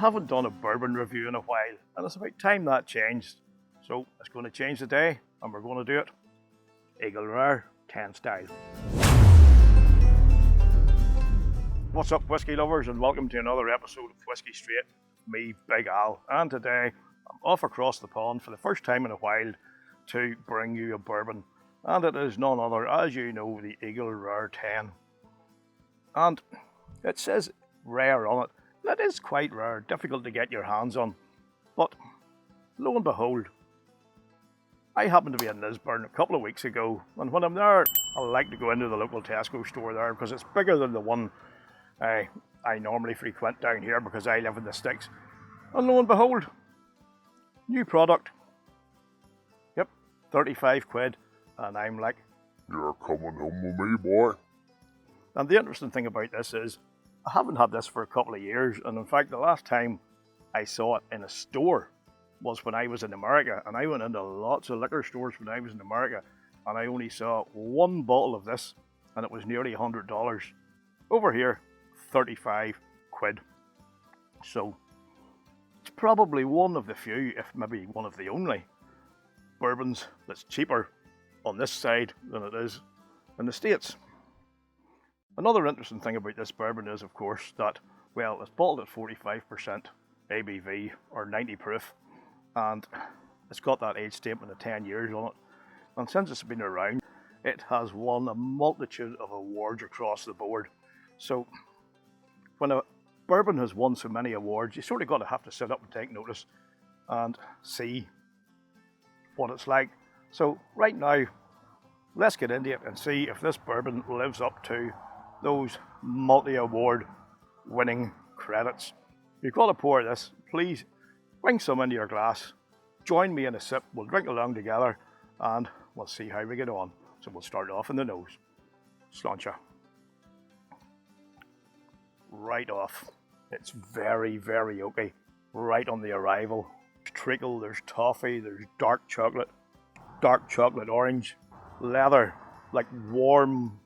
haven't done a bourbon review in a while, and it's about time that changed. So it's going to change today, and we're going to do it Eagle Rare 10 style. What's up, whiskey lovers, and welcome to another episode of Whiskey Straight. Me, Big Al, and today I'm off across the pond for the first time in a while to bring you a bourbon, and it is none other, as you know, the Eagle Rare 10. And it says rare on it. That is quite rare, difficult to get your hands on, but lo and behold, I happened to be in Lisburn a couple of weeks ago, and when I'm there, I like to go into the local Tesco store there because it's bigger than the one I normally frequent down here because I live in the sticks. And lo and behold, new product. Yep, 35 quid, and I'm like, "You're coming home with me, boy." And the interesting thing about this is, I haven't had this for a couple of years, and in fact the last time I saw it in a store was when I was in America, and I went into lots of liquor stores when I was in America, and I only saw one bottle of this, and it was nearly $100. Over here, 35 quid. So it's probably one of the few, if maybe one of the only, bourbons that's cheaper on this side than it is in the States. Another interesting thing about this bourbon is, of course, that, well, it's bottled at 45% ABV, or 90 proof, and it's got that age statement of 10 years on it. And since it's been around, it has won a multitude of awards across the board. So when a bourbon has won so many awards, you sort of got to have to sit up and take notice and see what it's like. So right now, let's get into it and see if this bourbon lives up to those multi-award winning credits. You've got to pour this. Please bring some into your glass. Join me in a sip. We'll drink along together and we'll see how we get on. So we'll start off in the nose. Sláinte. Right off. It's very, very oaky. Right on the arrival. There's treacle, there's toffee, there's dark chocolate orange, leather, like warm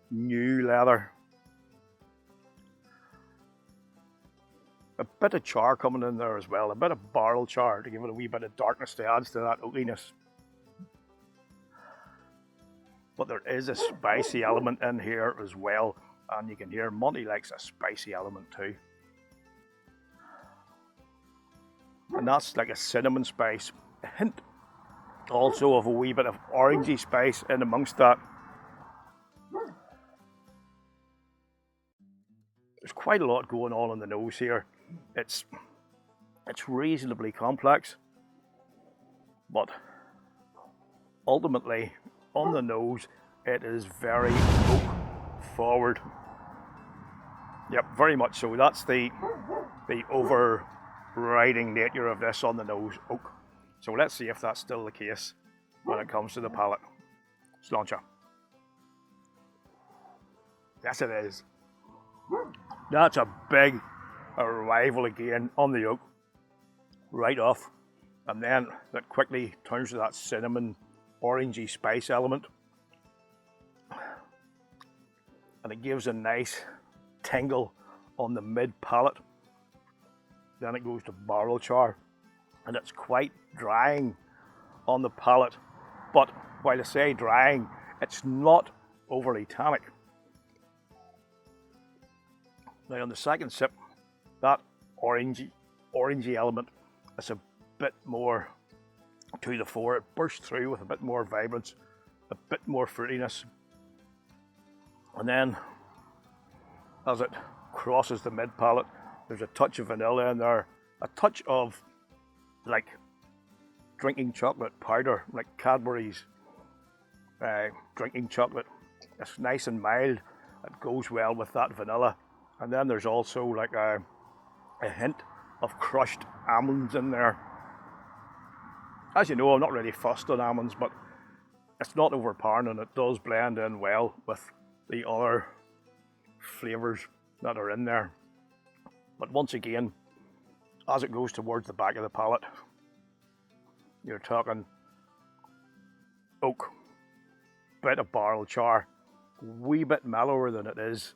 new leather. A bit of char coming in there as well, a bit of barrel char to give it a wee bit of darkness to add to that oakiness. But there is a spicy element in here as well, and you can hear Monty likes a spicy element too. And that's like a cinnamon spice, a hint also of a wee bit of orangey spice in amongst that. There's quite a lot going on in the nose here. It's reasonably complex, but ultimately on the nose it is very oak forward. Yep, very much so. That's the overriding nature of this on the nose, oak. So let's see if that's still the case when it comes to the palate. Sláinte. Yes, it is. That's a big arrival again on the oak, right off, and then that quickly turns to that cinnamon orangey spice element, and it gives a nice tingle on the mid palate. Then it goes to barrel char, and it's quite drying on the palate, but while I say drying, it's not overly tannic. Now on the second sip, that orangey element is a bit more to the fore. It bursts through with a bit more vibrance, a bit more fruitiness. And then as it crosses the mid palate, there's a touch of vanilla in there, a touch of like drinking chocolate powder, like Cadbury's drinking chocolate. It's nice and mild. It goes well with that vanilla. And then there's also like a hint of crushed almonds in there. As you know, I'm not really fussed on almonds, but it's not overpowering and it does blend in well with the other flavours that are in there. But once again, as it goes towards the back of the palate, you're talking oak, bit of barrel char, wee bit mellower than it is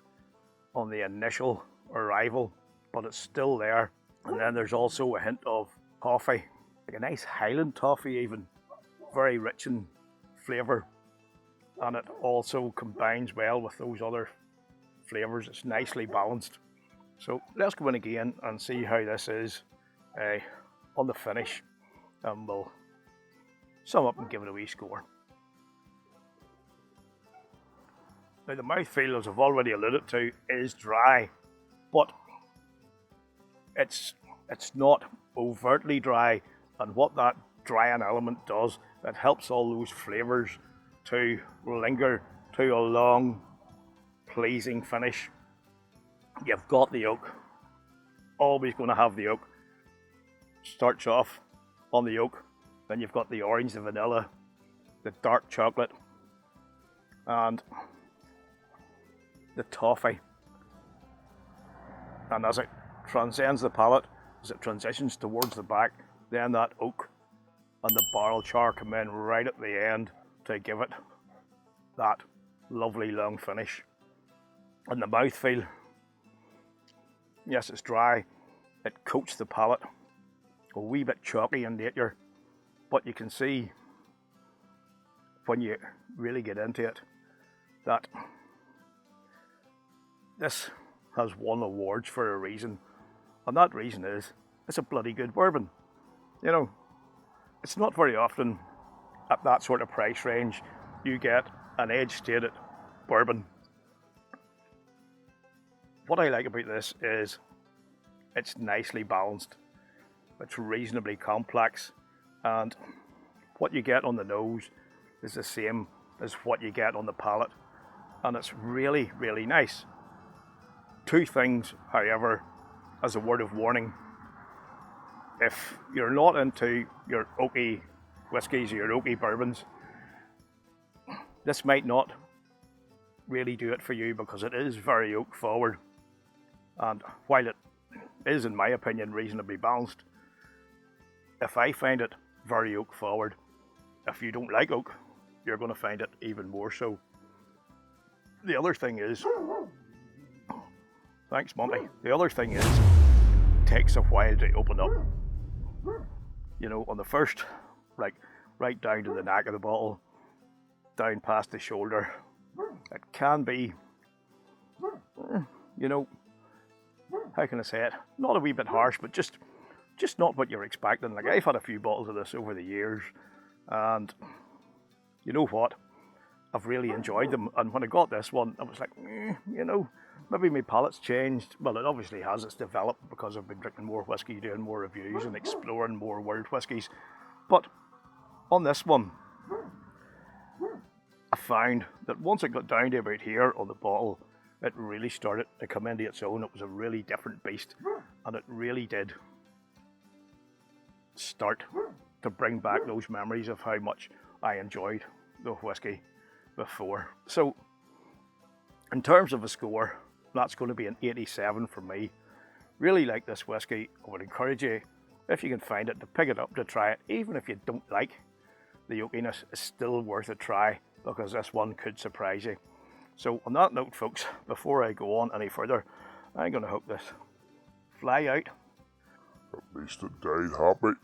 on the initial arrival, but it's still there. And then there's also a hint of toffee, like a nice Highland toffee even, very rich in flavour. And it also combines well with those other flavours. It's nicely balanced. So let's go in again and see how this is on the finish, and we'll sum up and give it a wee score. Now the mouthfeel, as I've already alluded to, is dry, but it's not overtly dry, and what that drying element does, it helps all those flavours to linger to a long, pleasing finish. You've got the oak, always going to have the oak. Starts off on the oak, then you've got the orange, the vanilla, the dark chocolate, and the toffee. And as it transcends the palate, as it transitions towards the back, then that oak and the barrel char come in right at the end to give it that lovely long finish. And the mouthfeel, yes, it's dry, it coats the palate, a wee bit chalky in nature, but you can see when you really get into it that this has won awards for a reason, and that reason is it's a bloody good bourbon. You know, it's not very often at that sort of price range you get an age-stated bourbon. What I like about this is it's nicely balanced, it's reasonably complex, and what you get on the nose is the same as what you get on the palate, and it's really, really nice. Two things, however, as a word of warning: if you're not into your oaky whiskies or your oaky bourbons, this might not really do it for you, because it is very oak forward, and while it is, in my opinion, reasonably balanced, if I find it very oak forward, if you don't like oak, you're going to find it even more so. The other thing is, thanks Monty, the other thing is, it takes a while to open up. You know, on the first, like right down to the neck of the bottle, down past the shoulder, it can be, you know, how can I say it, not a wee bit harsh, but just not what you're expecting. Like, I've had a few bottles of this over the years, and you know what, I've really enjoyed them, and when I got this one, I was like, you know, maybe my palate's changed. Well, it obviously has, it's developed because I've been drinking more whiskey, doing more reviews and exploring more world whiskies, but on this one, I found that once it got down to about here on the bottle, it really started to come into its own. It was a really different beast, and it really did start to bring back those memories of how much I enjoyed the whiskey before. So in terms of a score, that's going to be an 87 for me. Really like this whiskey. I would encourage you, if you can find it, to pick it up, to try it. Even if you don't like the oakiness, it's still worth a try, because this one could surprise you. So on that note, folks, before I go on any further, I'm going to hook this fly out. At least it died happy.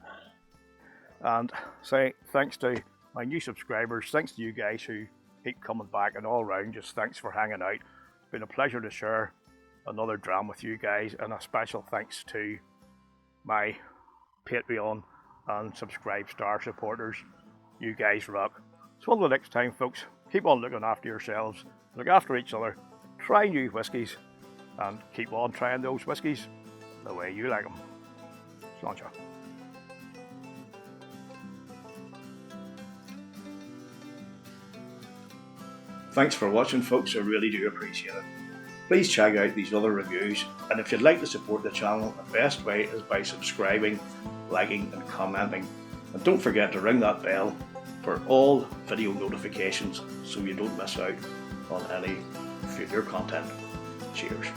And say thanks to my new subscribers, thanks to you guys who keep coming back, and all round, just thanks for hanging out. It's been a pleasure to share another dram with you guys, and a special thanks to my Patreon and Subscribe Star supporters. You guys rock. So until next time, folks, keep on looking after yourselves, look after each other, try new whiskies, and keep on trying those whiskies the way you like them. Sláinte. Thanks for watching, folks, I really do appreciate it. Please check out these other reviews, and if you'd like to support the channel, the best way is by subscribing, liking and commenting. And don't forget to ring that bell for all video notifications so you don't miss out on any future content. Cheers.